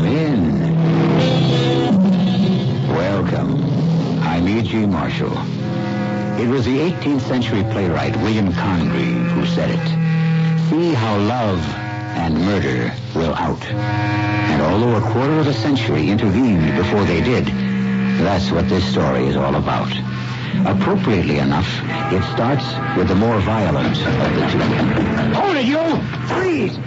Come in. Welcome. I'm E.G. Marshall. It was the 18th century playwright William Congreve who said it. See how love and murder will out. And although a quarter of a century intervened before they did, that's what this story is all about. Appropriately enough, it starts with the more violent of the two. Hold it, you! Freeze!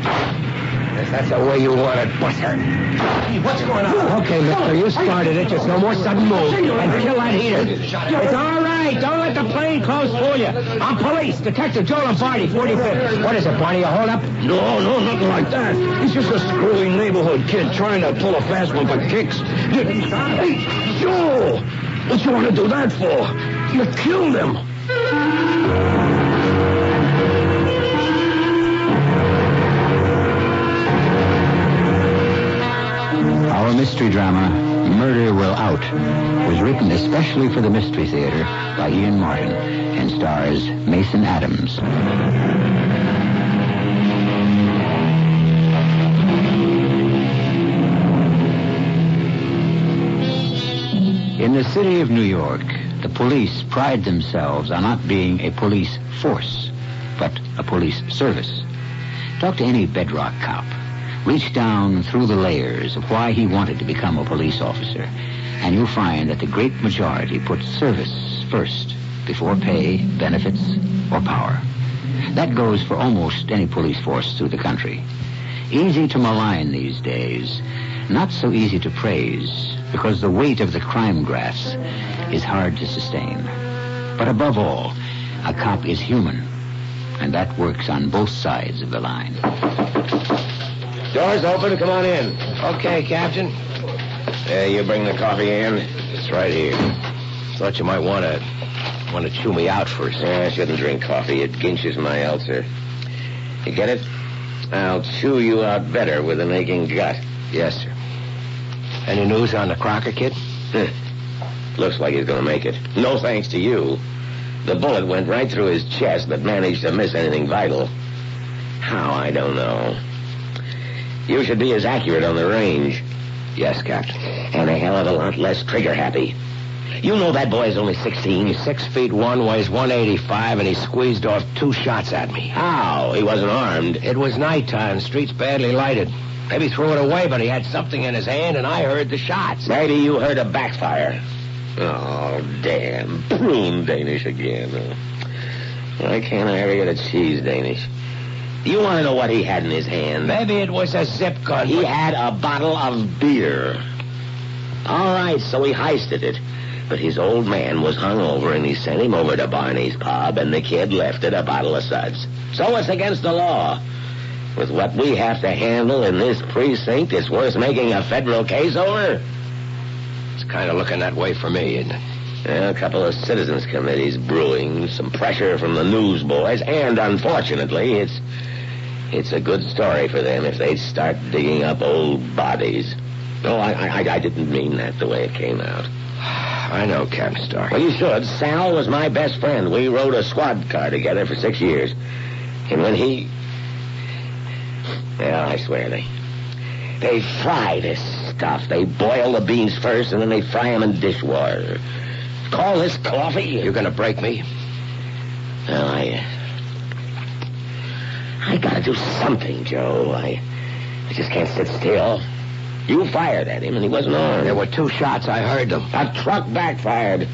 If that's the way you want it, buster. Hey, what's going on? Okay, mister, you started it. Just no more sudden move. And kill that heater. It's all right. Don't let the plain clothes fool you. I'm police. Detective Joe Lombardi, 45th. What is it, Barney? A hold-up? No, nothing like that. He's just a screwy neighborhood kid trying to pull a fast one for kicks. Hey, Joe! What you want to do that for? You killed him. Our mystery drama, Murder Will Out, was written especially for the Mystery Theater by Ian Martin and stars Mason Adams. In the city of New York, the police pride themselves on not being a police force, but a police service. Talk to any bedrock cop. Reach down through the layers of why he wanted to become a police officer, and you'll find that the great majority put service first before pay, benefits, or power. That goes for almost any police force through the country. Easy to malign these days, not so easy to praise, because the weight of the crime graphs is hard to sustain. But above all, a cop is human, and that works on both sides of the line. Doors open. Come on in. Okay, Captain. You bring the coffee in? It's right here. Thought you might want to chew me out first. I shouldn't drink coffee. It ginches my ulcer. You get it? I'll chew you out better with an aching gut. Yes, sir. Any news on the Crocker kid? Looks like he's going to make it. No thanks to you. The bullet went right through his chest, but managed to miss anything vital. How, I don't know. You should be as accurate on the range. Yes, Captain. And a hell of a lot less trigger-happy. You know that boy is only 16. He's 6'1", weighs 185, and he squeezed off 2 shots at me. How? He wasn't armed. It was nighttime, streets badly lighted. Maybe threw it away, but he had something in his hand, and I heard the shots. Maybe you heard a backfire. Oh, damn. Prune Danish again. Why can't I ever get a cheese Danish? You want to know what he had in his hand? Maybe it was a zip gun. He had a bottle of beer. All right, so he heisted it. But his old man was hungover, and he sent him over to Barney's pub, and the kid left it a bottle of suds. So it's against the law. With what we have to handle in this precinct, it's worth making a federal case over. It's kind of looking that way for me, isn't it? A couple of citizens' committees brewing, some pressure from the newsboys, and unfortunately, it's a good story for them if they start digging up old bodies. No, I didn't mean that the way it came out. I know, Captain Stark. Well, you should. Sal was my best friend. We rode a squad car together for 6 years. And when he... Well, I swear, they fry this stuff. They boil the beans first, and then they fry them in dishwater. Call this coffee? You're going to break me? Well, I got to do something, Joe. I just can't sit still. You fired at him, and he wasn't armed. There were 2 shots. I heard them. A truck backfired.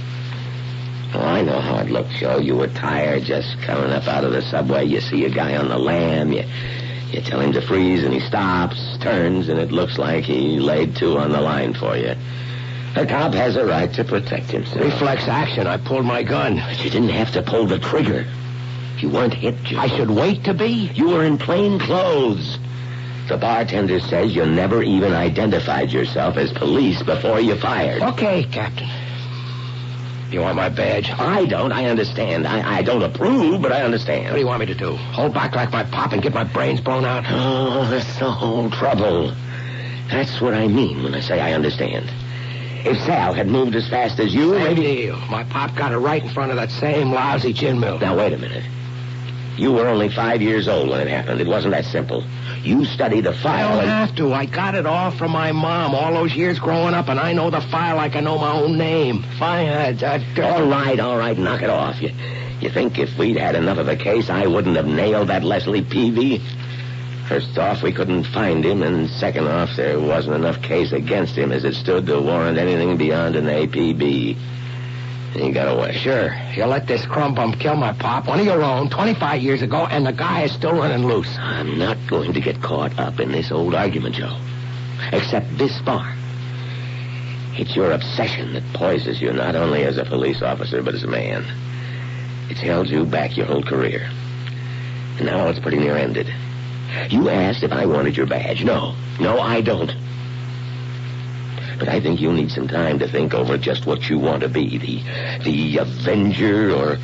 Oh, I know how it looked, Joe. You were tired just coming up out of the subway. You see a guy on the lam. You tell him to freeze, and he stops, turns, and it looks like he laid 2 on the line for you. A cop has a right to protect himself. Reflex action. I pulled my gun. But you didn't have to pull the trigger. You weren't hit, Joe. I should wait to be? You were in plain clothes. The bartender says you never even identified yourself as police before you fired. Okay, Captain. You want my badge? I don't. I understand. I don't approve, but I understand. What do you want me to do? Hold back like my pop and get my brains blown out? Oh, that's the whole trouble. That's what I mean when I say I understand. If Sal had moved as fast as you... Same deal. My pop got it right in front of that same lousy gin mill. Now, wait a minute. You were only 5 years old when it happened. It wasn't that simple. You study the I file. don't have to. I got it all from my mom all those years growing up, and I know the file like I know my own name. Fine. All right, knock it off. You think if we'd had enough of the case, I wouldn't have nailed that Leslie Peavy? First off, we couldn't find him, and second off, there wasn't enough case against him as it stood to warrant anything beyond an APB. He got away. Sure. You let this crumb bum kill my pop, one of your own, 25 years ago, and the guy is still running loose. I'm not going to get caught up in this old argument, Joe. Except this far. It's your obsession that poisons you not only as a police officer, but as a man. It's held you back your whole career. And now it's pretty near ended. You asked if I wanted your badge. No, I don't. But I think you'll need some time to think over just what you want to be. The Avenger or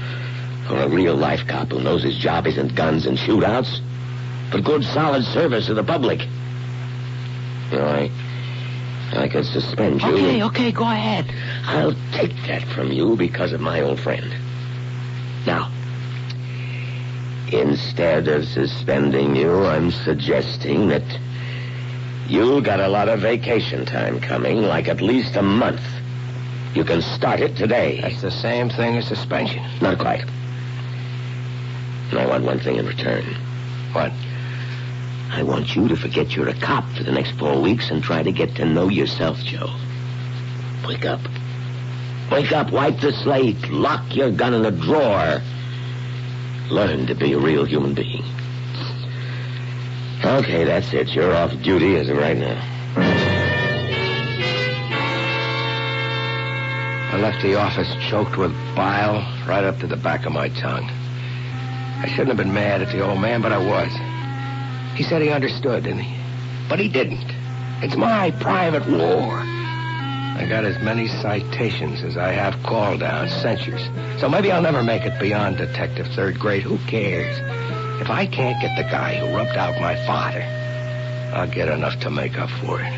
a real-life cop who knows his job isn't guns and shootouts, but good, solid service to the public. I could suspend you. Okay, go ahead. I'll take that from you because of my old friend. Now, instead of suspending you, I'm suggesting that you got a lot of vacation time coming, like at least a month. You can start it today. That's the same thing as suspension. Not quite. And I want one thing in return. What? I want you to forget you're a cop for the next 4 weeks and try to get to know yourself, Joe. Wake up. Wake up, wipe the slate, lock your gun in a drawer. Learn to be a real human being. Okay, that's it. You're off duty as of right now. I left the office choked with bile right up to the back of my tongue. I shouldn't have been mad at the old man, but I was. He said he understood, but he didn't. It's my private war. I got as many citations as I have call-downs, censures. So maybe I'll never make it beyond detective third grade. Who cares? If I can't get the guy who rubbed out my father, I'll get enough to make up for it.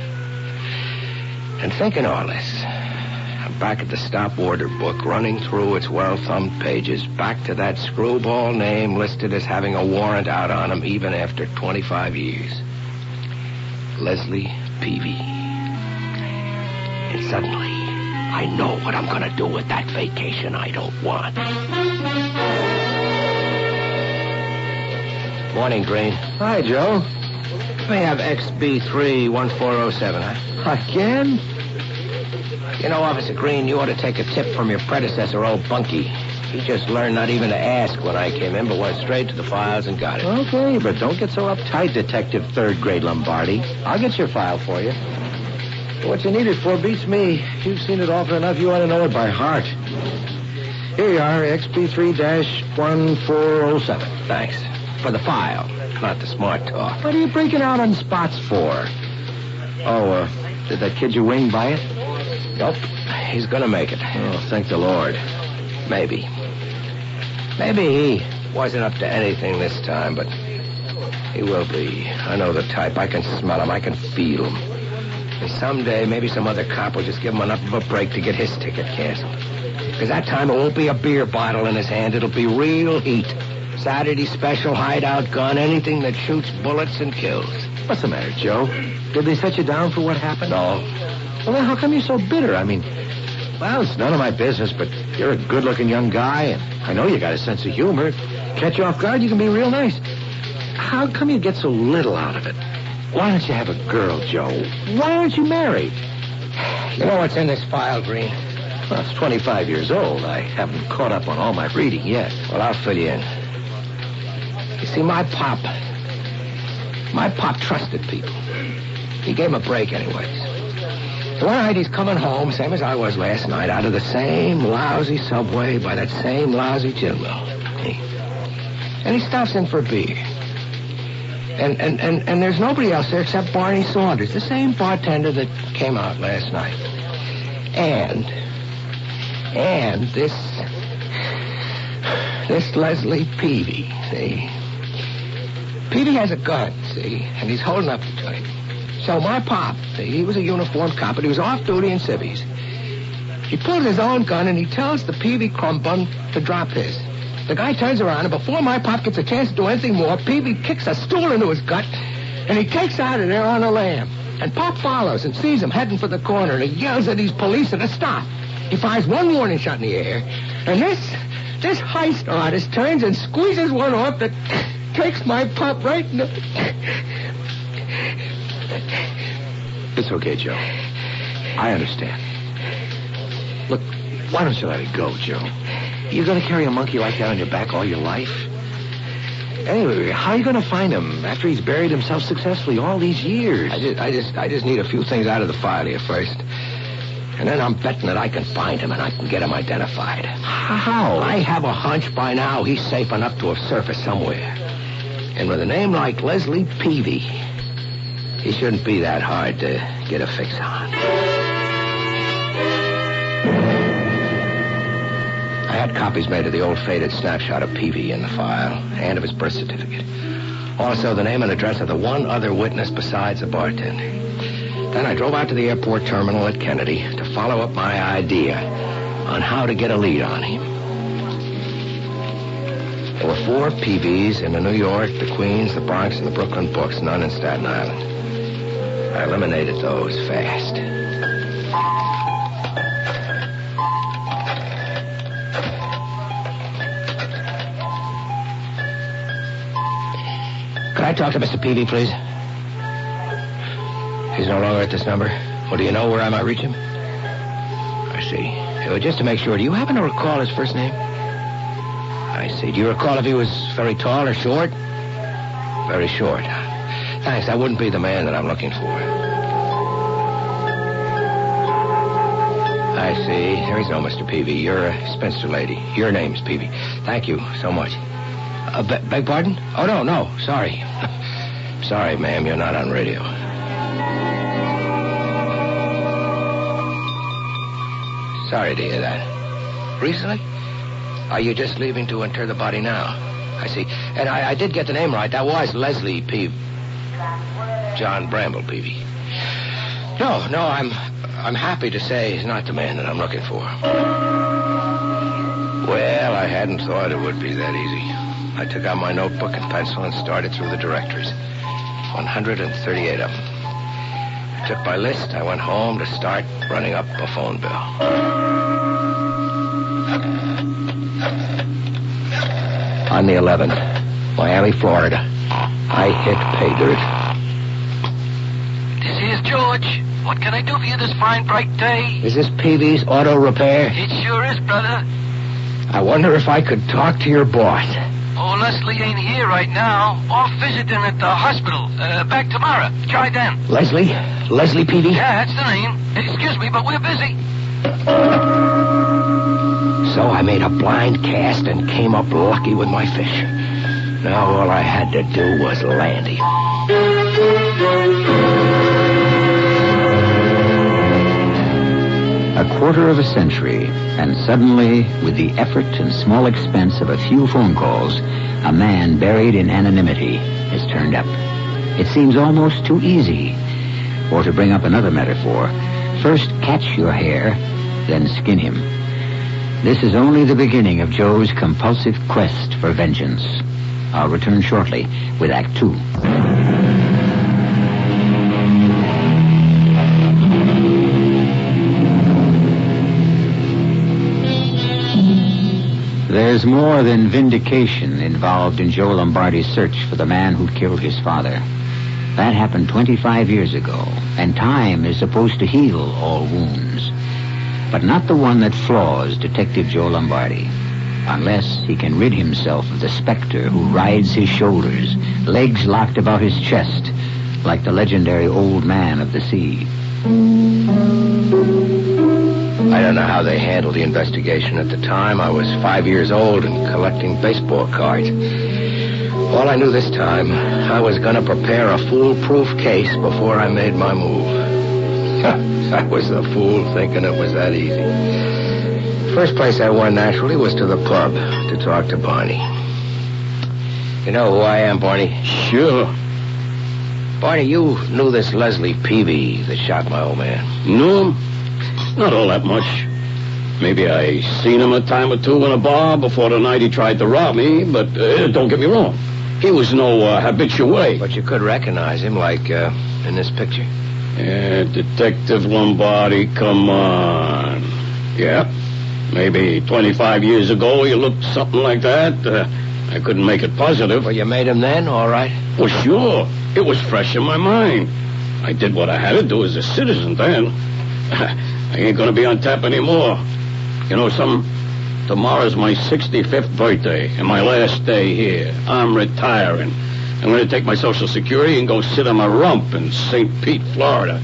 And thinking all this, I'm back at the stop order book, running through its well-thumbed pages, back to that screwball name listed as having a warrant out on him even after 25 years. Leslie Peavy. And suddenly, I know what I'm going to do with that vacation I don't want. Morning, Green. Hi, Joe. We have XB31407, huh? Again? You know, Officer Green, you ought to take a tip from your predecessor, old Bunky. He just learned not even to ask when I came in, but went straight to the files and got it. Okay, but don't get so uptight, Detective Third Grade Lombardi. I'll get your file for you. What you need it for beats me. You've seen it often enough, you ought to know it by heart. Here you are, XB3-1407. Thanks. For the file, not the smart talk. What are you breaking out on spots for? Oh, did that kid you wing buy it? Nope. He's gonna make it. Oh, thank the Lord. Maybe. Maybe he wasn't up to anything this time, but he will be. I know the type. I can smell him. I can feel him. And someday, maybe some other cop will just give him enough of a break to get his ticket canceled. Because that time it won't be a beer bottle in his hand. It'll be real heat. Saturday special hideout gun, anything that shoots bullets and kills. What's the matter, Joe? Did they set you down for what happened? No. Well, then how come you're so bitter? I mean, well, it's none of my business, but you're a good-looking young guy, and I know you got a sense of humor. Catch you off guard, you can be real nice. How come you get so little out of it? Why don't you have a girl, Joe? Why aren't you married? You know what's in this file, Green? Well, it's 25 years old. I haven't caught up on all my reading yet. Well, I'll fill you in. You see, my pop trusted people. He gave him a break anyways. So one night he's coming home, same as I was last night, out of the same lousy subway by that same lousy gin mill. And he stops in for a beer. And there's nobody else there except Barney Saunders, the same bartender that came out last night. And this Leslie Peavy, see? Peavy has a gun, see? And he's holding up the joint. So my pop, see, he was a uniformed cop, but he was off duty in civvies. He pulls his own gun and he tells the Peavy crumb bum to drop his. The guy turns around, and before my pop gets a chance to do anything more, Peavy kicks a stool into his gut And he takes out of there on a lamb. And Pop follows and sees him heading for the corner, and he yells at these policemen to stop. He fires one warning shot in the air, and this heist artist turns and squeezes one off that takes my Pop right in the... It's okay, Joe. I understand. Look, why don't you let it go, Joe? You're going to carry a monkey like that on your back all your life? Anyway, how are you going to find him after he's buried himself successfully all these years? I just need a few things out of the file here first. And then I'm betting that I can find him and I can get him identified. How? I have a hunch by now he's safe enough to have surfaced somewhere. And with a name like Leslie Peavy, he shouldn't be that hard to get a fix on. I had copies made of the old faded snapshot of Peavy in the file and of his birth certificate. Also, the name and address of the one other witness besides the bartender. Then I drove out to the airport terminal at Kennedy to follow up my idea on how to get a lead on him. There were 4 Peavys in the New York, the Queens, the Bronx, and the Brooklyn books, none in Staten Island. I eliminated those fast. Could I talk to Mr. Peavy, please? He's no longer at this number. Well, do you know where I might reach him? I see. Just to make sure, do you happen to recall his first name? I see. Do you recall if he was very tall or short? Very short. Thanks. That wouldn't be the man that I'm looking for. I see. There is no Mr. Peavy. You're a spinster lady. Your name's Peavy. Thank you so much. Beg pardon? Oh, no. Sorry. Sorry, ma'am. You're not on radio. Sorry to hear that. Recently? Are you just leaving to inter the body now? I see. And I did get the name right. That was Leslie Peavy. John Bramble Peavy. No, I'm happy to say he's not the man that I'm looking for. Well, I hadn't thought it would be that easy. I took out my notebook and pencil and started through the directories. 138 of them. I took my list. I went home to start running up a phone bill. On the 11th, Miami, Florida, I hit pay dirt. This is George. What can I do for you this fine, bright day? Is this Peavy's Auto Repair? It sure is, brother. I wonder if I could talk to your boss. Oh, Leslie ain't here right now. Off visiting at the hospital. Back tomorrow. Try then. Leslie? Leslie Peavy? Yeah, that's the name. Excuse me, but we're busy. So I made a blind cast and came up lucky with my fish. Now all I had to do was land him. A quarter of a century, and suddenly, with the effort and small expense of a few phone calls, a man buried in anonymity is turned up. It seems almost too easy. Or to bring up another metaphor, first catch your hare, then skin him. This is only the beginning of Joe's compulsive quest for vengeance. I'll return shortly with Act 2. There's more than vindication involved in Joe Lombardi's search for the man who killed his father. That happened 25 years ago, and time is supposed to heal all wounds. But not the one that flaws Detective Joe Lombardi, unless he can rid himself of the specter who rides his shoulders, legs locked about his chest, like the legendary old man of the sea. I don't know how they handled the investigation at the time. I was 5 years old and collecting baseball cards. All I knew this time, I was going to prepare a foolproof case before I made my move. I was the fool thinking it was that easy. First place I went, naturally, was to the pub to talk to Barney. You know who I am, Barney? Sure. Barney, you knew this Leslie Peavy that shot my old man. Knew him? Not all that much. Maybe I seen him a time or two in a bar before the night he tried to rob me, but don't get me wrong. He was no habitué. But you could recognize him, like in this picture. Yeah, Detective Lombardi, come on. Yeah, maybe 25 years ago he looked something like that. I couldn't make it positive. Well, you made him then, all right? Well, sure. It was fresh in my mind. I did what I had to do as a citizen then. I ain't gonna be on tap anymore. You know something? Tomorrow's my 65th birthday and my last day here. I'm retiring. I'm going to take my Social Security and go sit on my rump in St. Pete, Florida.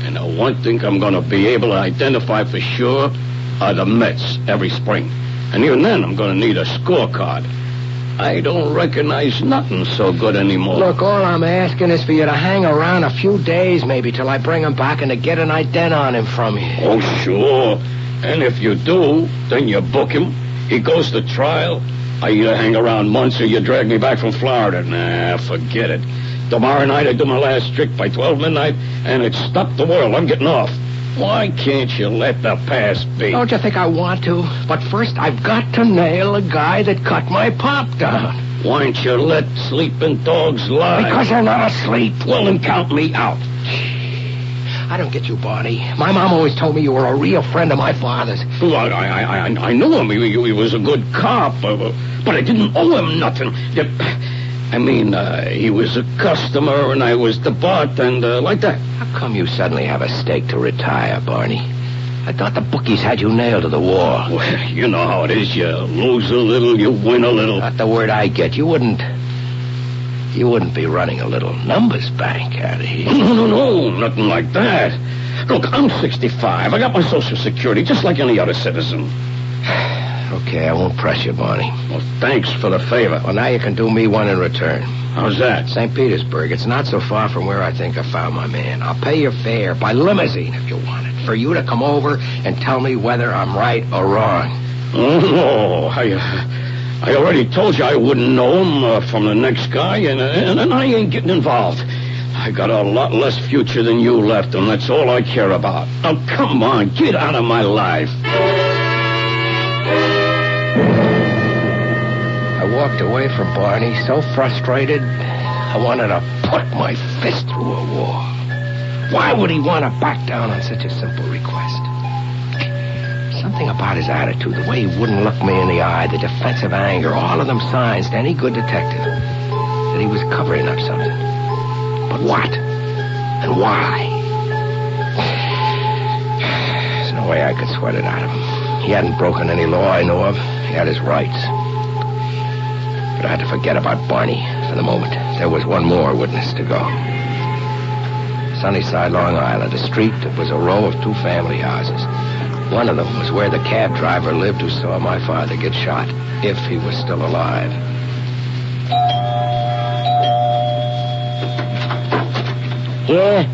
And the one thing I'm going to be able to identify for sure are the Mets every spring. And even then, I'm going to need a scorecard. I don't recognize nothing so good anymore. Look, all I'm asking is for you to hang around a few days, maybe, till I bring him back and to get an ident on him from you. Oh, sure. And if you do, then you book him. He goes to trial. I either hang around months or you drag me back from Florida. Nah, forget it. Tomorrow night I do my last trick by 12 midnight, and it's stop the world. I'm getting off. Why can't you let the past be? Don't you think I want to? But first, I've got to nail a guy that cut my pop down. Why don't you let sleeping dogs lie? Because they're not asleep. Well, then count me out. I don't get you, Barney. My mom always told me you were a real friend of my father's. Well, I knew him. He was a good cop, but I didn't owe him nothing. I mean, he was a customer and I was the bartender, like that. How come you suddenly have a stake to retire, Barney? I thought the bookies had you nailed to the wall. Well, you know how it is. You lose a little, you win a little. Not the word I get. You wouldn't be running a little numbers bank out of here. No, nothing like that. Look, I'm 65. I got my Social Security just like any other citizen. Okay, I won't press you, Barney. Well, thanks for the favor. Well, now you can do me one in return. How's that? St. Petersburg. It's not so far from where I think I found my man. I'll pay your fare by limousine if you want it, for you to come over and tell me whether I'm right or wrong. Oh, no. I already told you I wouldn't know him from the next guy, and I ain't getting involved. I got a lot less future than you left, and that's all I care about. Now, come on, get out of my life. I walked away from Barney so frustrated, I wanted to put my fist through a wall. Why would he want to back down on such a simple request? Something about his attitude, the way he wouldn't look me in the eye, the defensive anger, all of them signs to any good detective that he was covering up something. But what? And why? There's no way I could sweat it out of him. He hadn't broken any law I know of. He had his rights. But I had to forget about Barney for the moment. There was one more witness to go. Sunnyside, Long Island, a street that was a row of two family houses. One of them was where the cab driver lived who saw my father get shot, if he was still alive. Yeah?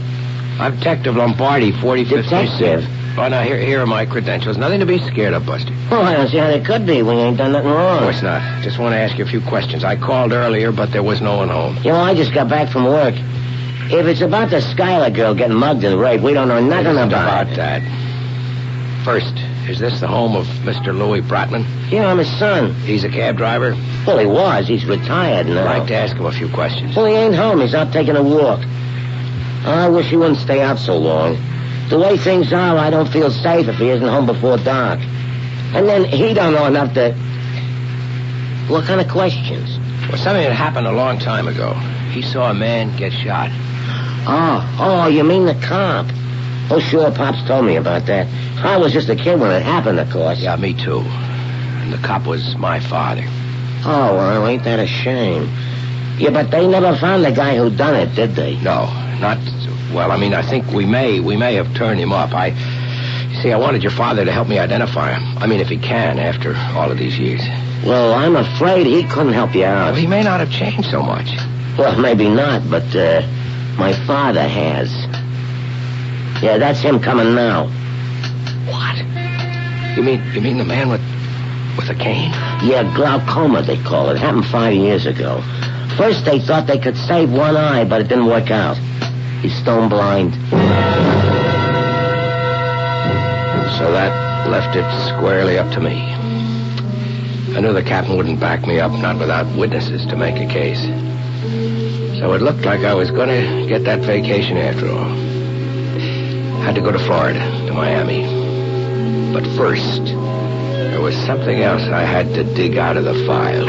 I'm Detective Lombardi, 45th Detective? Precinct. Oh, now, here are my credentials. Nothing to be scared of, Buster. Oh, I don't see how they could be. We ain't done nothing wrong. Of course not. Just want to ask you a few questions. I called earlier, but there was no one home. You know, I just got back from work. If it's about the Schuyler girl getting mugged and raped, we don't know nothing about it. That. First, is this the home of Mr. Louis Bratman? Yeah, I'm his son. He's a cab driver? Well, he was. He's retired now. I'd like to ask him a few questions. Well, he ain't home. He's out taking a walk. I wish he wouldn't stay out so long. The way things are, I don't feel safe if he isn't home before dark. And then he don't know enough to... What kind of questions? Well, something that happened a long time ago. He saw a man get shot. Oh, you mean the cop? Oh, sure, Pop's told me about that. I was just a kid when it happened, of course. Yeah, me too. And the cop was my father. Oh, well, ain't that a shame? Yeah, but they never found the guy who done it, did they? No, not... Well, I mean, I think we may have turned him up. I wanted your father to help me identify him. I mean, if he can, after all of these years. Well, I'm afraid he couldn't help you out. Well, he may not have changed so much. Well, maybe not, but, my father has. Yeah, that's him coming now. What? You mean the man with a cane? Yeah, glaucoma, they call it. Happened 5 years ago. First, they thought they could save one eye, but it didn't work out. He's stone blind. So that left it squarely up to me. I knew the captain wouldn't back me up, not without witnesses to make a case. So it looked like I was going to get that vacation after all. Had to go to Florida, to Miami. But first, there was something else I had to dig out of the files.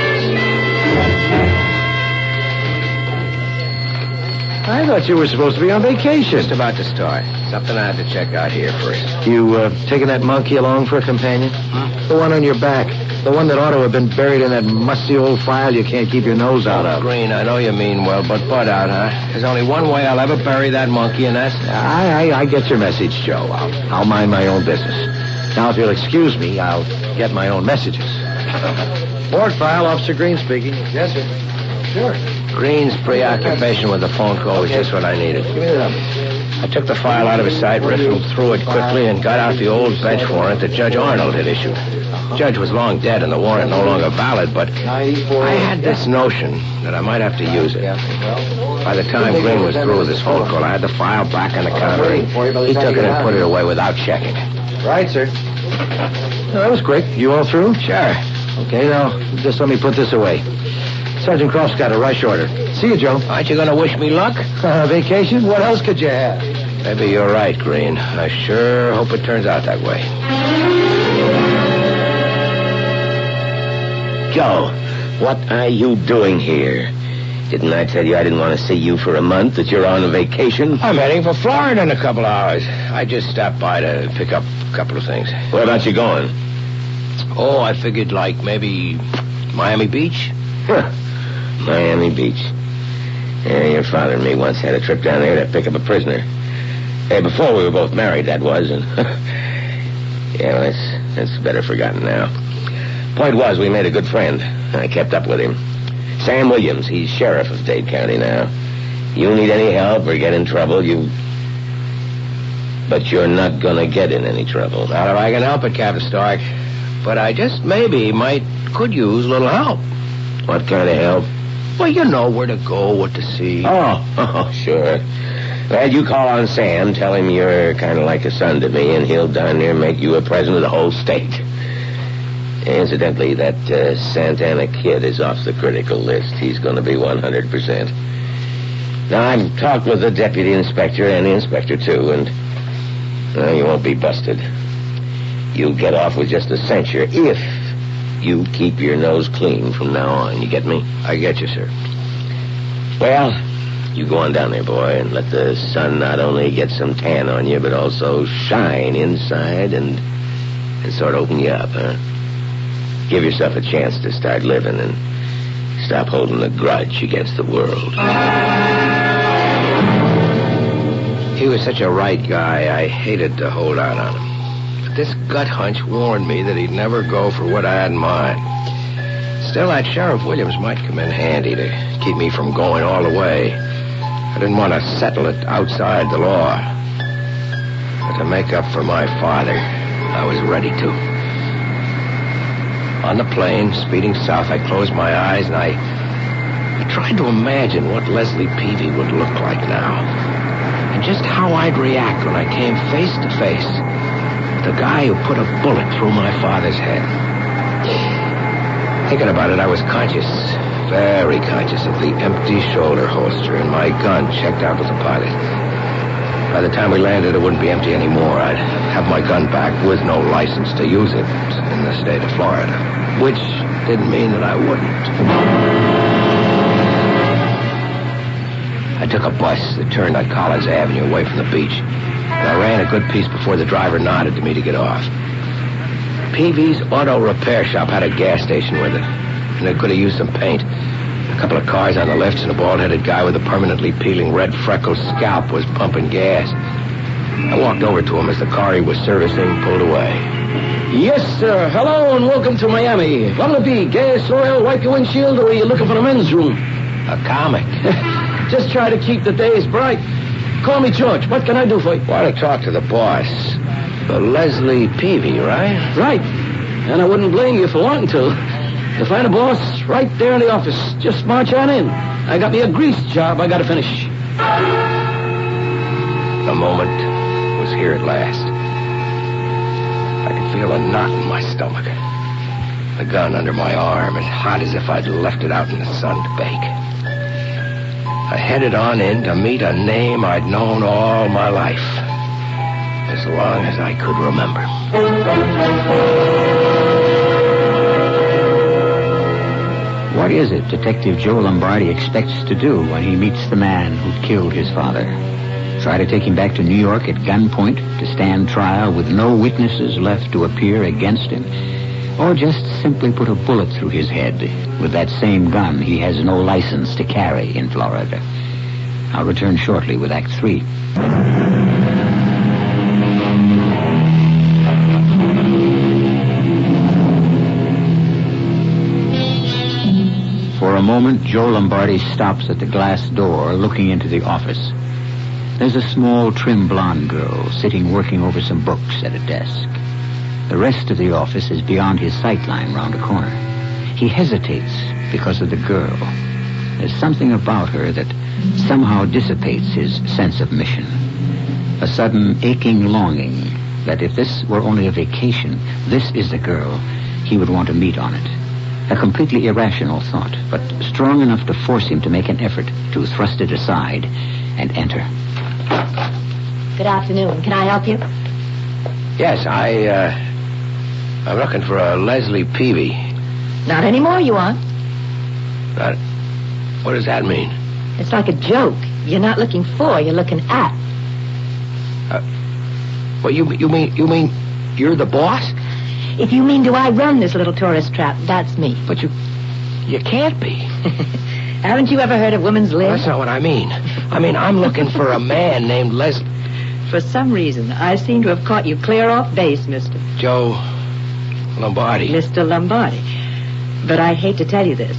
I thought you were supposed to be on vacation. Just about to start. Something I had to check out here first. You taking that monkey along for a companion? Huh? The one on your back. The one that ought to have been buried in that musty old file you can't keep your nose out of. Green, I know you mean well, but butt out, huh? There's only one way I'll ever bury that monkey, and that's... I get your message, Joe. I'll mind my own business. Now, if you'll excuse me, I'll get my own messages. Board file, Officer Green speaking. Yes, sir. Sure. Green's preoccupation with the phone call was just what I needed. Give me the number. I took the file out of his sight, riffled through it quickly, and got out the old bench warrant that Judge Arnold had issued. The judge was long dead and the warrant no longer valid, but I had this notion that I might have to use it. By the time Green was through with his phone call, I had the file back on the counter, and he took it and put it away without checking it. Right, sir. No, that was quick. You all through? Sure. Okay, now, just let me put this away. Sergeant Croft's got a rush order. See you, Joe. Aren't you going to wish me luck? Vacation? What else could you have? Maybe you're right, Green. I sure hope it turns out that way. Joe, what are you doing here? Didn't I tell you I didn't want to see you for a month, that you're on a vacation? I'm heading for Florida in a couple of hours. I just stopped by to pick up a couple of things. Where about you going? Oh, I figured like maybe Miami Beach. Huh. Miami Beach. Yeah, your father and me once had a trip down there to pick up a prisoner. Hey, before we were both married, that was, and... yeah, well, that's better forgotten now. Point was, we made a good friend. I kept up with him. Sam Williams, he's sheriff of Dade County now. You need any help or get in trouble, But you're not gonna get in any trouble. Not if I can help it, Captain Stark. But I just maybe could use a little help. What kind of help? Well, you know where to go, what to see. Oh, sure. Well, you call on Sam, tell him you're kind of like a son to me, and he'll darn near make you a president of the whole state. Incidentally, that Santana kid is off the critical list. He's going to be 100%. Now, I've talked with the deputy inspector and the inspector, too, and you won't be busted. You'll get off with just a censure if you keep your nose clean from now on. You get me? I get you, sir. Well, you go on down there, boy, and let the sun not only get some tan on you, but also shine inside and sort of open you up, huh? Give yourself a chance to start living and stop holding a grudge against the world. He was such a right guy, I hated to hold out on him. But this gut hunch warned me that he'd never go for what I had in mind. Still, that Sheriff Williams might come in handy to keep me from going all the way. I didn't want to settle it outside the law. But to make up for my father, I was ready to. On the plane, speeding south, I closed my eyes and I tried to imagine what Leslie Peavy would look like now. And just how I'd react when I came face to face with the guy who put a bullet through my father's head. Thinking about it, I was conscious, very conscious of the empty shoulder holster and my gun checked out with the pilot. By the time we landed, it wouldn't be empty anymore. I'd have my gun back with no license to use it in the state of Florida, which didn't mean that I wouldn't. I took a bus that turned on Collins Avenue away from the beach, and I ran a good piece before the driver nodded to me to get off. Peavy's auto repair shop had a gas station with it, and it could have used some paint. A couple of cars on the lifts and a bald-headed guy with a permanently peeling red freckled scalp was pumping gas. I walked over to him as the car he was servicing pulled away. Yes, sir. Hello and welcome to Miami. What'll it be? Gas, oil, wipe your windshield, or are you looking for the men's room? A comic. Just try to keep the days bright. Call me George. What can I do for you? Want to talk to the boss. Leslie Peavy, right? Right. And I wouldn't blame you for wanting to. You'll find a boss right there in the office. Just march on in. I got me a grease job I got to finish. The moment was here at last. I could feel a knot in my stomach. the gun under my arm, as hot as if I'd left it out in the sun to bake. I headed on in to meet a name I'd known all my life, as long as I could remember. What is it Detective Joe Lombardi expects to do when he meets the man who killed his father? Try to take him back to New York at gunpoint to stand trial with no witnesses left to appear against him? Or just simply put a bullet through his head with that same gun he has no license to carry in Florida? I'll return shortly with Act 3. For a moment, Joe Lombardi stops at the glass door looking into the office. There's a small, trim blonde girl sitting working over some books at a desk. The rest of the office is beyond his sight line round a corner. He hesitates because of the girl. There's something about her that somehow dissipates his sense of mission. A sudden aching longing that if this were only a vacation, this is the girl he would want to meet on it. A completely irrational thought, but strong enough to force him to make an effort to thrust it aside and enter. Good afternoon. Can I help you? Yes, I'm looking for a Leslie Peavy. Not anymore, you aren't. What does that mean? It's like a joke. You're not looking for, you're looking at. Well, you mean you're the boss? If you mean do I run this little tourist trap, that's me. But you can't be. Haven't you ever heard of woman's lib? That's not what I mean. I mean, I'm looking for a man named Leslie. For some reason, I seem to have caught you clear off base, mister. Joe Lombardi. Mr. Lombardi. But I hate to tell you this.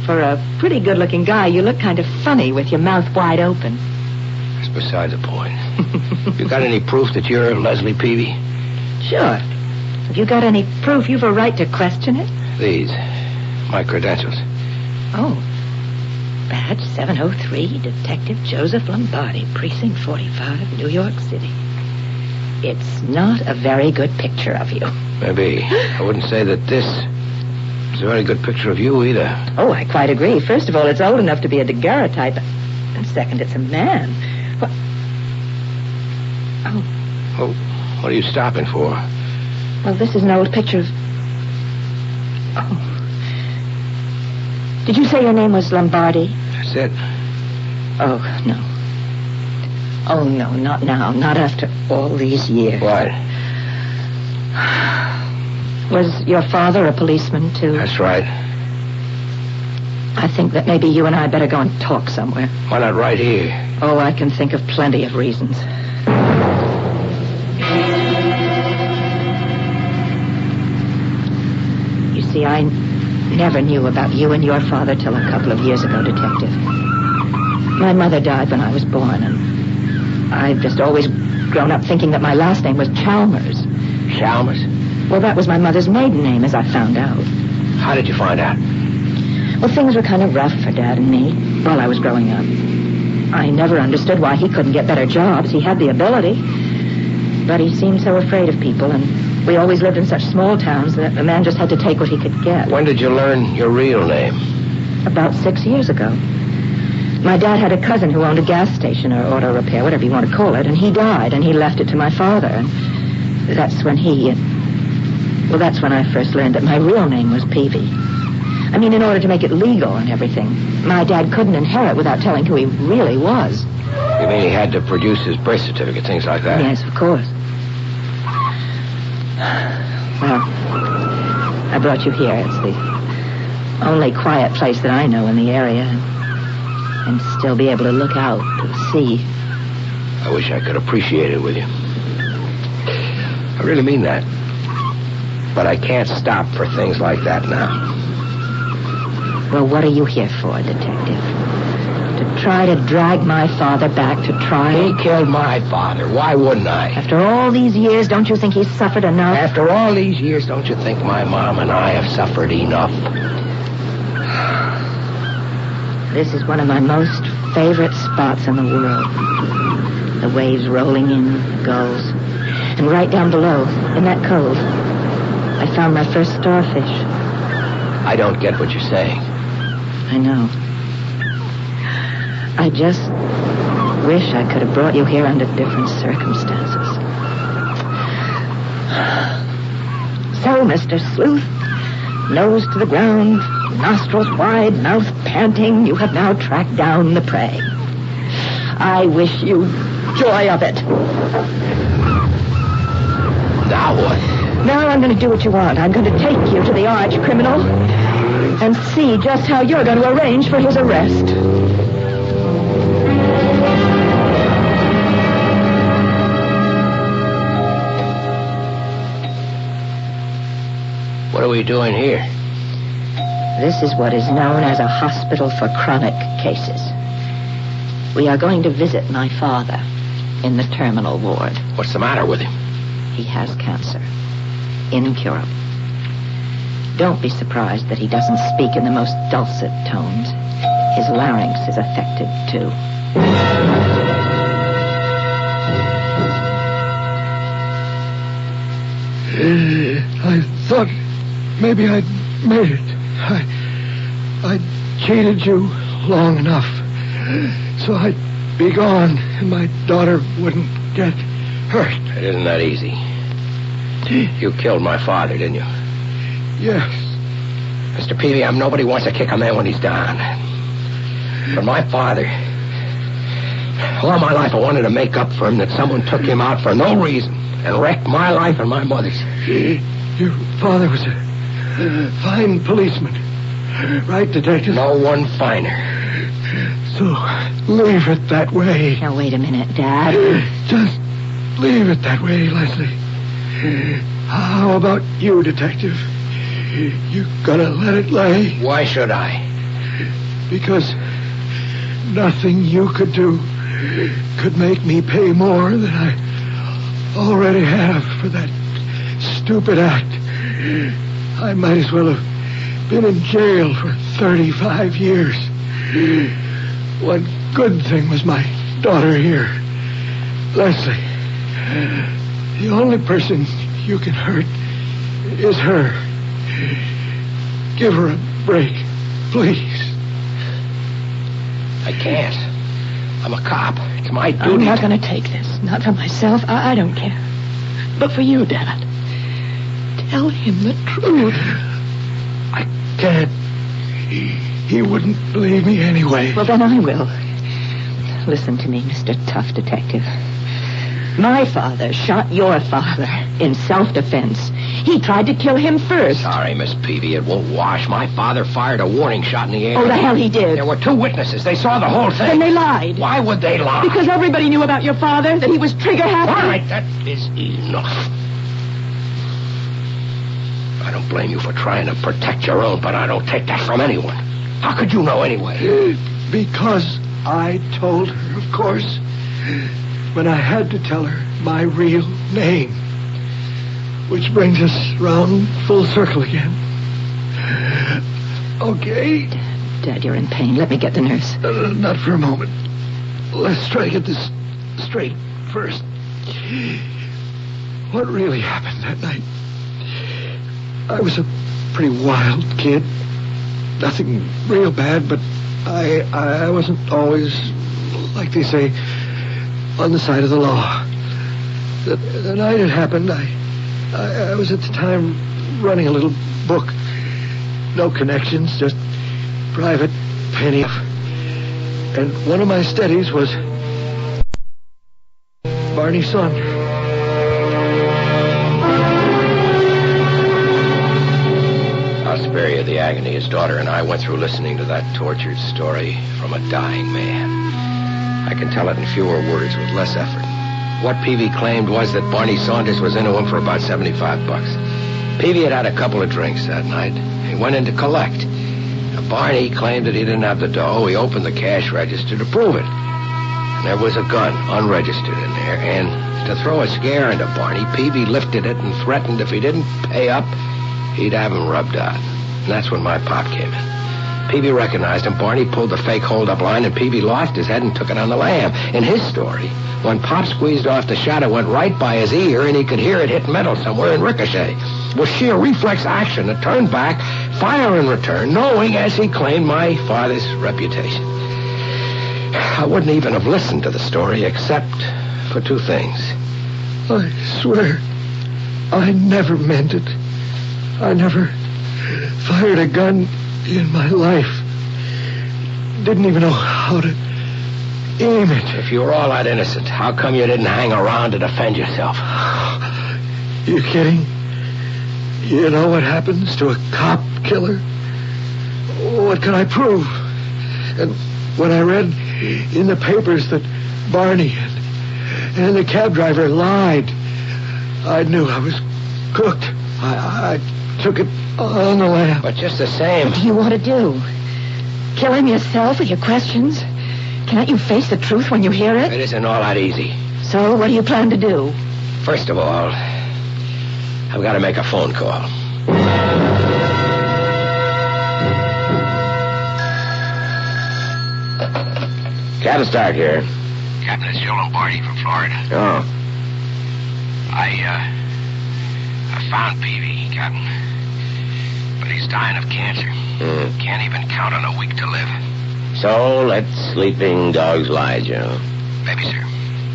For a pretty good-looking guy, you look kind of funny with your mouth wide open. That's beside the point. You got any proof that you're Leslie Peavy? Sure. Have you got any proof you've a right to question it? These. My credentials. Oh. Badge 703, Detective Joseph Lombardi, Precinct 45, New York City. It's not a very good picture of you. Maybe. I wouldn't say that this is a very good picture of you either. Oh, I quite agree. First of all, it's old enough to be a daguerreotype. And second, it's a man. What? Oh. Well, what are you stopping for? Well, this is an old picture of... Oh. Did you say your name was Lombardi? That's it. Oh, no. Oh, no, not now. Not after all these years. What? Was your father a policeman, too? That's right. I think that maybe you and I better go and talk somewhere. Why not right here? Oh, I can think of plenty of reasons. You see, I never knew about you and your father till a couple of years ago, Detective. My mother died when I was born, and I've just always grown up thinking that my last name was Chalmers. Chalmers? Well, that was my mother's maiden name, as I found out. How did you find out? Well, things were kind of rough for Dad and me while I was growing up. I never understood why he couldn't get better jobs. He had the ability. But he seemed so afraid of people, and we always lived in such small towns that a man just had to take what he could get. When did you learn your real name? About 6 years ago. My dad had a cousin who owned a gas station or auto repair, whatever you want to call it, and he died, and he left it to my father. And that's when that's when I first learned that my real name was Peavy. I mean, in order to make it legal and everything. My dad couldn't inherit without telling who he really was. You mean he had to produce his birth certificate, things like that? Yes, of course. Well, I brought you here. It's the only quiet place that I know in the area. And still be able to look out to see. I wish I could appreciate it with you. I really mean that. But I can't stop for things like that now. Well, what are you here for, Detective? To try to drag my father back to trial? He killed my father. Why wouldn't I? After all these years, don't you think he's suffered enough? After all these years, don't you think my mom and I have suffered enough? This is one of my most favorite spots in the world. The waves rolling in, the gulls. And right down below, in that cove, I found my first starfish. I don't get what you're saying. I know. I just wish I could have brought you here under different circumstances. So, Mr. Sleuth, nose to the ground, nostrils wide, mouth panting, you have now tracked down the prey. I wish you joy of it. Now what? Now I'm going to do what you want. I'm going to take you to the arch criminal and see just how you're going to arrange for his arrest. What are we doing here? This is what is known as a hospital for chronic cases. We are going to visit my father in the terminal ward. What's the matter with him? He has cancer. Incurable. Don't be surprised that he doesn't speak in the most dulcet tones. His larynx is affected, too. I thought maybe I'd made it. I cheated you long enough so I'd be gone and my daughter wouldn't get hurt. It isn't that easy. You killed my father, didn't you? Yes. Mr. Peavy, nobody wants to kick a man when he's down. But my father... All my life I wanted to make up for him that someone took him out for no reason and wrecked my life and my mother's. Your father was a fine policeman. Right, Detective? No one finer. So leave it that way. Now, wait a minute, Dad. Just leave it that way, Leslie. How about you, Detective? You gonna let it lay? Why should I? Because nothing you could do could make me pay more than I already have for that stupid act. I might as well have been in jail for 35 years. One good thing was my daughter here. Leslie, the only person you can hurt is her. Give her a break, please. I can't. I'm a cop. It's my duty. I'm not going to take this. Not for myself. I don't care. But for you, Dad. Tell him the truth. I can't. He wouldn't believe me anyway. Well, then I will. Listen to me, Mr. Tough Detective. My father shot your father in self-defense. He tried to kill him first. Sorry, Miss Peavy, it won't wash. My father fired a warning shot in the air. Oh, the hell he did. There were 2 witnesses. They saw the whole thing. Then they lied. Why would they lie? Because everybody knew about your father, that he was trigger-happy. All right, that is enough. I don't blame you for trying to protect your own, but I don't take that from anyone. How could you know anyway? Because I told her, of course, when I had to tell her my real name. Which brings us round full circle again. Okay? Dad, you're in pain. Let me get the nurse. Not for a moment. Let's try to get this straight first. What really happened that night? I was a pretty wild kid. Nothing real bad, but I wasn't always, like they say, on the side of the law. The night it happened, I was at the time running a little book. No connections, just private penny. And one of my studies was Barney Saunders. I'll spare you the agony his daughter and I went through listening to that tortured story from a dying man. I can tell it in fewer words with less effort. What Peavy claimed was that Barney Saunders was into him for about $75. Peavy had had a couple of drinks that night. He went in to collect. Now, Barney claimed that he didn't have the dough. He opened the cash register to prove it. And there was a gun, unregistered, in there. And to throw a scare into Barney, Peavy lifted it and threatened if he didn't pay up, he'd have him rubbed out. And that's when my pop came in. Peavy recognized him. Barney pulled the fake hold-up line, and Peavy lost his head and took it on the lam. In his story, when Pop squeezed off the shot, it went right by his ear, and he could hear it hit metal somewhere and ricochet. With sheer reflex action, it turned back, fire in return, knowing, as he claimed, my father's reputation. I wouldn't even have listened to the story except for two things. I swear, I never meant it. I never fired a gun in my life. Didn't even know how to aim it. If you were all that innocent, how come you didn't hang around to defend yourself? You kidding? You know what happens to a cop killer? What can I prove? And when I read in the papers that Barney and the cab driver lied, I knew I was cooked. I took it on the lam. But just the same... What do you want to do? Kill him yourself with your questions? Can't you face the truth when you hear it? It isn't all that easy. So, what do you plan to do? First of all, I've got to make a phone call. Captain Stark here. Captain, it's Joe Lombardi from Florida. Oh. I found Peavy, Captain. But he's dying of cancer. Can't even count on a week to live. So, let sleeping dogs lie, Joe. Maybe, sir.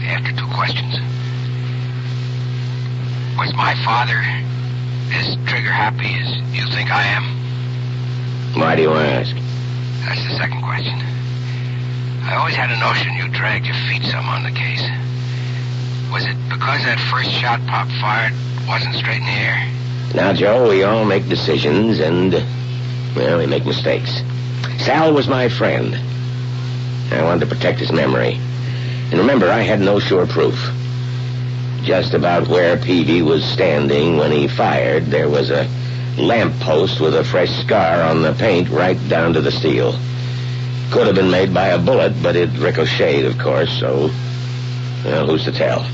After two questions. Was my father as trigger-happy as you think I am? Why do you ask? That's the second question. I always had a notion you dragged your feet some on the case. Was it because that first shot Pop fired wasn't straight in the air? Now, Joe, we all make decisions and, well, we make mistakes. Sal was my friend. I wanted to protect his memory. And remember, I had no sure proof. Just about where Peavy was standing when he fired, there was a lamppost with a fresh scar on the paint right down to the steel. Could have been made by a bullet, but it ricocheted, of course, so... Well, who's to tell?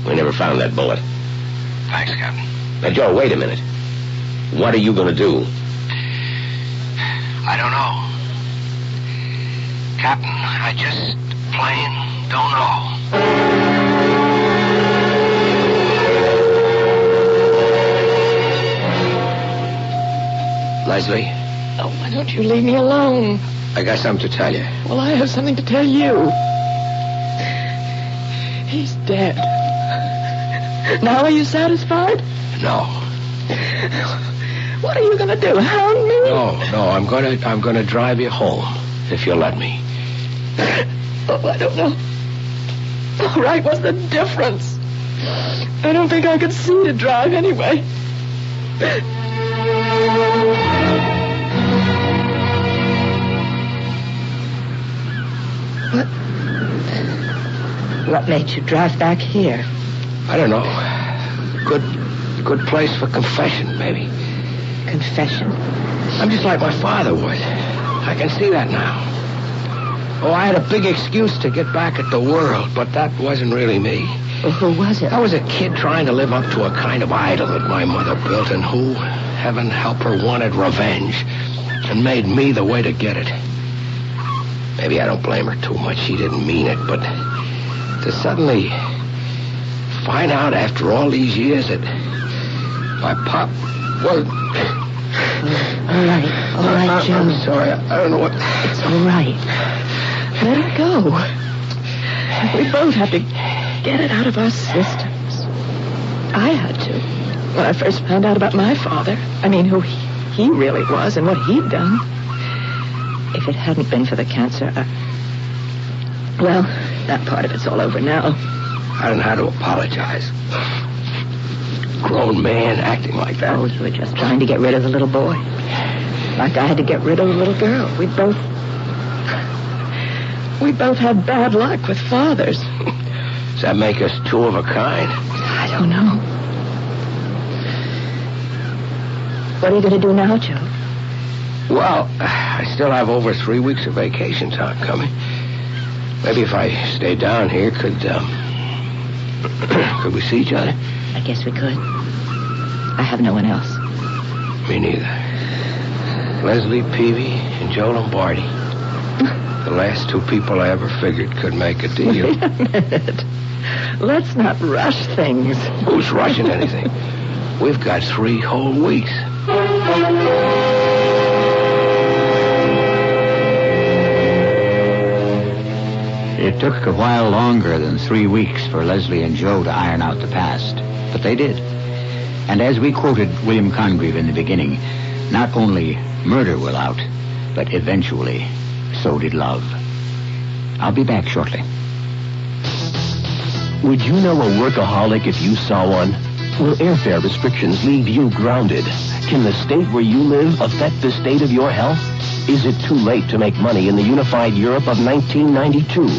We never found that bullet. Thanks, Captain. Now, Joe, wait a minute. What are you going to do? I don't know. Captain, I just plain don't know. Leslie? Oh, why don't you leave me alone? I got something to tell you. Well, I have something to tell you. He's dead. Now are you satisfied? No. What are you going to do? Hound me? No, I'm gonna drive you home, if you'll let me. Oh, I don't know. All right, what's the difference? I don't think I could see to drive anyway. What made you drive back here? I don't know. Good place for confession, maybe. Confession? I'm just like my father was. I can see that now. Oh, I had a big excuse to get back at the world, but that wasn't really me. Well, who was it? I was a kid trying to live up to a kind of idol that my mother built and who, heaven help her, wanted revenge and made me the way to get it. Maybe I don't blame her too much. She didn't mean it, but to suddenly find out after all these years that my pop was... All right, Joe. I'm sorry. I don't know what... It's all right. Let it go. We both have to get it out of our systems. I had to. When I first found out about my father. I mean, who he really was and what he'd done. If it hadn't been for the cancer, well, that part of it's all over now. I don't know how to apologize. Grown man acting like that. Oh, you were just trying to get rid of the little boy. Like I had to get rid of the little girl. We both had bad luck with fathers. Does that make us two of a kind? I don't know. What are you going to do now, Joe? Well, I still have over 3 weeks of vacation time coming. Maybe if I stay down here, could we see each other? I guess we could. I have no one else. Me neither. Leslie Peavy and Joe Lombardi. The last two people I ever figured could make a deal. Wait a minute. Let's not rush things. Who's rushing anything? We've got 3 whole weeks. It took a while longer than 3 weeks for Leslie and Joe to iron out the past, but they did. And as we quoted William Congreve in the beginning, not only murder will out, but eventually, so did love. I'll be back shortly. Would you know a workaholic if you saw one? Will airfare restrictions leave you grounded? Can the state where you live affect the state of your health? Is it too late to make money in the unified Europe of 1992?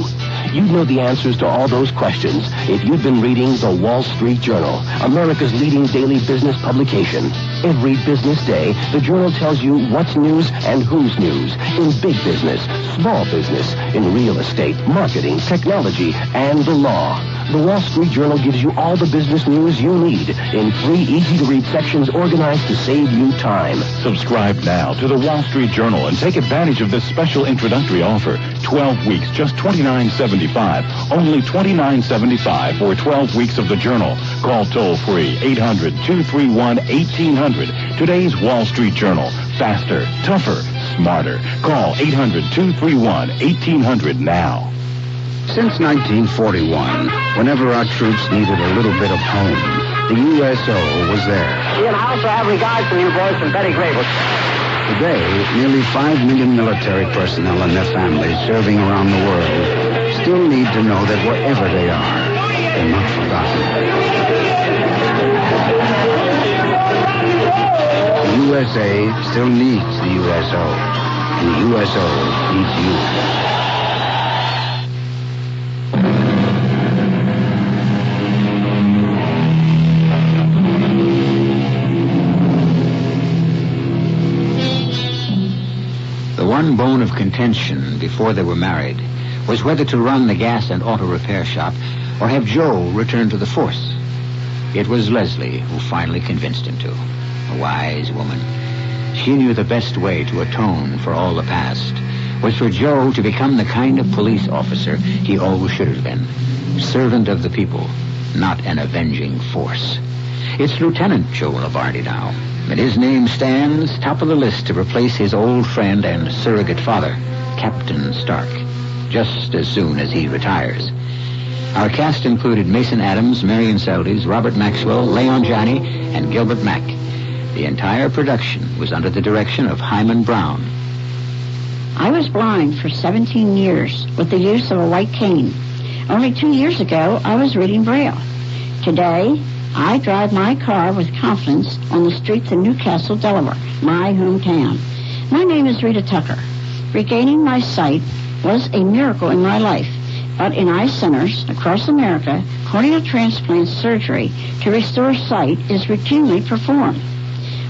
You'd know the answers to all those questions if you'd been reading the Wall Street Journal, America's leading daily business publication. Every business day, the Journal tells you what's news and who's news in big business, small business, in real estate, marketing, technology, and the law. The Wall Street Journal gives you all the business news you need in 3 easy-to-read sections organized to save you time. Subscribe now to the Wall Street Journal and take advantage of this special introductory offer. 12 weeks, just $29.75. Only $29.75 for 12 weeks of the Journal. Call toll-free 800-231-1800. Today's Wall Street Journal. Faster, tougher, smarter. Call 800-231-1800 now. Since 1941, whenever our troops needed a little bit of home, the USO was there. Ian, I also have regards from you boys from Betty Grable. Today, nearly 5 million military personnel and their families serving around the world still need to know that wherever they are, they're not forgotten. The USA still needs the USO, and the USO needs you. One bone of contention before they were married was whether to run the gas and auto repair shop or have Joe return to the force. It was Leslie who finally convinced him to. A wise woman. She knew the best way to atone for all the past was for Joe to become the kind of police officer he always should have been. Servant of the people, not an avenging force. It's Lieutenant Joe Labardi now. And his name stands top of the list to replace his old friend and surrogate father, Captain Stark, just as soon as he retires. Our cast included Mason Adams, Marion Seldes, Robert Maxwell, Leon Janney, and Gilbert Mack. The entire production was under the direction of Hyman Brown. I was blind for 17 years with the use of a white cane. Only 2 years ago, I was reading Braille. Today, I drive my car with confidence on the streets of Newcastle, Delaware, my hometown. My name is Rita Tucker. Regaining my sight was a miracle in my life, but in eye centers across America, corneal transplant surgery to restore sight is routinely performed.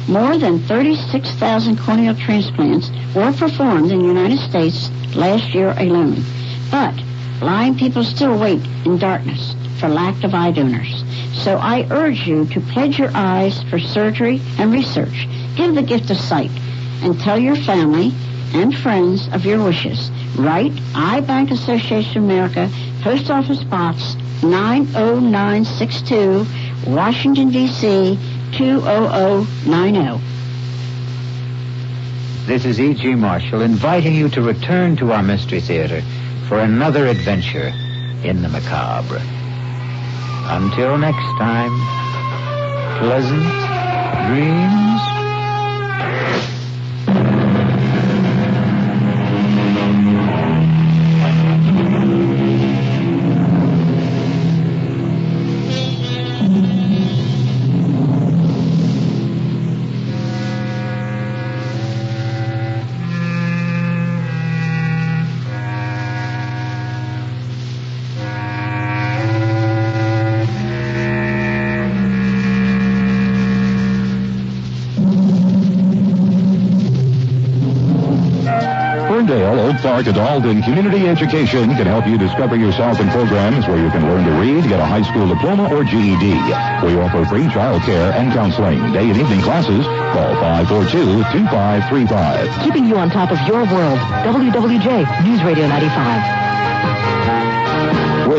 More than 36,000 corneal transplants were performed in the United States last year alone. But blind people still wait in darkness for lack of eye donors. So I urge you to pledge your eyes for surgery and research. Give the gift of sight and tell your family and friends of your wishes. Write Eye Bank Association of America, Post Office Box 90962, Washington, D.C. 20090. This is E.G. Marshall inviting you to return to our Mystery Theater for another adventure in the macabre. Until next time, pleasant dreams. Park Adult and Community Education can help you discover yourself in programs where you can learn to read, get a high school diploma, or GED. We offer free child care and counseling. Day and evening classes. Call 542-2535. Keeping you on top of your world. WWJ News Radio 95.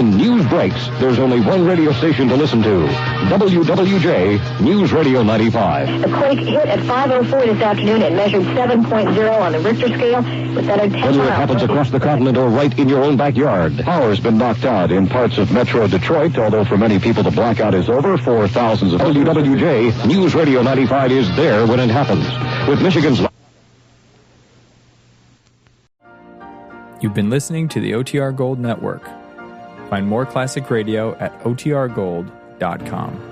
When news breaks, there's only one radio station to listen to. WWJ News Radio 95. The quake hit at 5:04 this afternoon. It measured 7.0 on the Richter scale. With that 10 Whether it happens across the continent or right in your own backyard, power's been knocked out in parts of Metro Detroit, although for many people the blackout is over. For thousands of WWJ News Radio 95 is there when it happens. With Michigan's... You've been listening to the OTR Gold Network. Find more classic radio at otrgold.com.